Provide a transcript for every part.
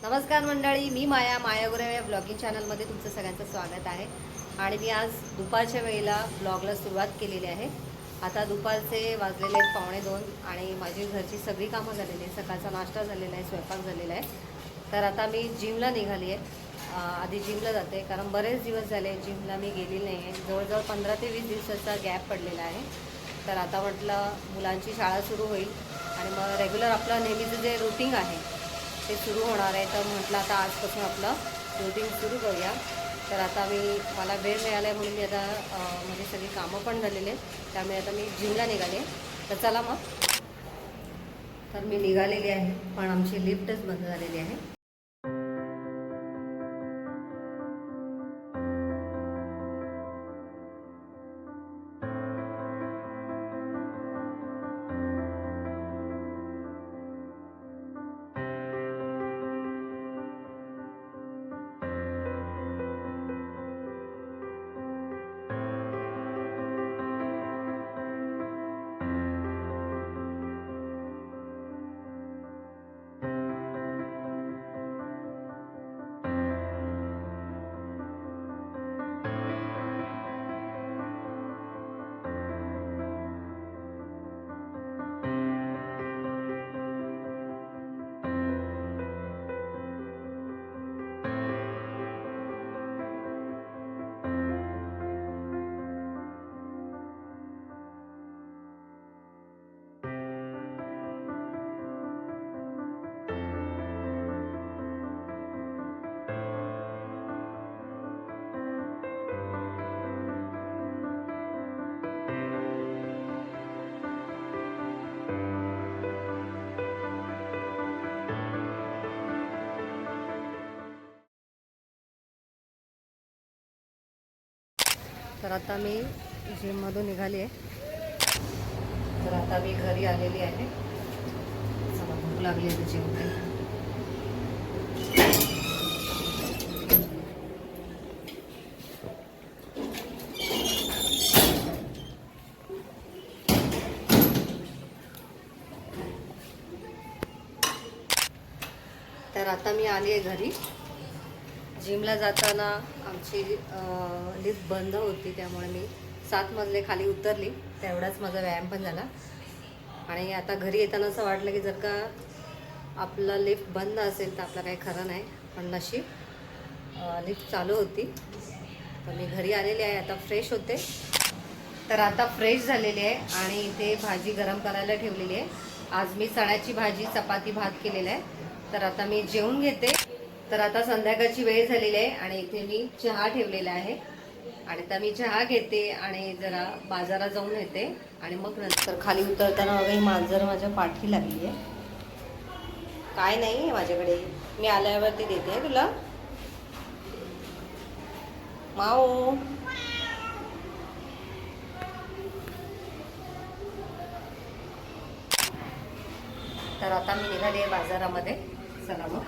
नमस्कार मंडळी, मी माया गुरव या ब्लॉगिंग चॅनलमध्ये तुमचं सगळ्यांचं स्वागत आहे. आणि मी आज दुपारच्या वेळेला ब्लॉगला सुरुवात केलेली आहे. आता दुपारचे वाजलेले आहेत 1:45 आणि माझी घरची सगळी कामं झालेली आहे. सकाळचा नाश्ता झालेला आहे, स्वयंपाक झालेला आहे. तर आता मी जिमला निघाली आहे. आधी जिमला जाते कारण बरेच दिवस झाले जिमला मी गेलेली नाही आहे. जवळजवळ 15 ते 20 दिवसाचा गॅप पडलेला आहे. तर आता म्हटलं मुलांची शाळा सुरू होईल आणि मग रेग्युलर आपलं नेहमीचं जे रुटीन आहे ते सुरू होणार आहे. तर म्हटलं आता आजपासून आपलं रुटीन सुरू करूया. तर आता मला वेळ मिळाला आहे म्हणून मी आता माझी सगळी कामं पण झालेली आहेत. त्यामुळे आता मी जिमला निघाले. तर चला मग. तर मी निघालेली आहे पण आमची लिफ्टच बंद झालेली आहे. तर आता मी जिममधून निघाली आहे. तर आता मी घरी आलेली आहे. चला, भूक लागली आहे जिममध्ये. तर आता मी आली आहे घरी. जिमला जाताना आमची लिफ्ट बंद होती त्यामुळे मी 7 मजले खाली उतरली. तेवढाच माझा व्यायाम पण झाला. आणि आता घरी येताना असं वाटलं की जर का आपलं लिफ्ट बंद असेल तर आपलं काही खरं नाही. पण नशीब लिफ्ट चालू होती. तर मी घरी आलेली आहे. आता फ्रेश होते. तर आता फ्रेश झालेली आहे आणि इथे भाजी गरम करायला ठेवलेली आहे. आज मी चण्याची भाजी, चपाती, भात केलेला आहे. तर आता मी जेवून घेते. तर आता संध्याकाळची वेळ झालेली आहे आणि इथे मी चहा ठेवलेला आहे. आणि आता मी चहा घेते आणि जरा बाजारात जाऊन येते. आणि मग नंतर खाली उतरताना बघा ही मांजर माझ्या पाठी लागली आहे. काय नाही आहे माझ्याकडे, मी आल्यावरती देते तुला. माऊ, तर आता मी निघाली आहे बाजारामध्ये. चला मग.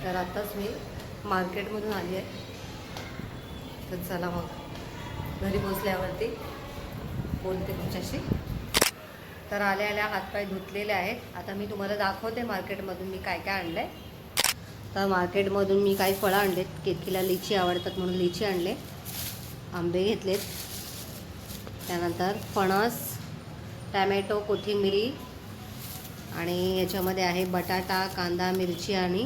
तर आताच मी मार्केटमधून आली आहे. तर चला मग घरी पोचल्यावरती बोलते तुमच्याशी. तर आल्या हातपाय धुतलेले आहेत. आता मी तुम्हाला दाखवते मार्केटमधून मी काय काय आणलं आहे. तर मार्केटमधून मी काही फळं आणलेत. केतकीला लिची आवडतात म्हणून लिची आणले. आंबे घेतलेत. त्यानंतर फणस, टॅमॅटो, कोथिंबिरी आणि याच्यामध्ये आहे बटाटा, कांदा, मिरची आणि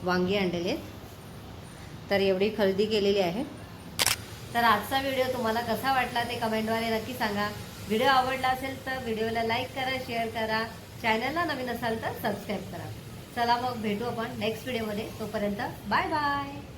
वांगी आणलेले आहेत. तर एवढी खरेदी केलेली आहे. तर आजचा व्हिडिओ तुम्हाला कसा वाटला ते कमेंटद्वारे नक्की सांगा. व्हिडिओ आवडला असेल तर व्हिडिओला लाईक करा, शेअर करा. चॅनलला नवीन असाल तर सबस्क्राईब करा. चला मग भेटू आपण नेक्स्ट व्हिडिओमध्ये. तोपर्यंत बाय बाय.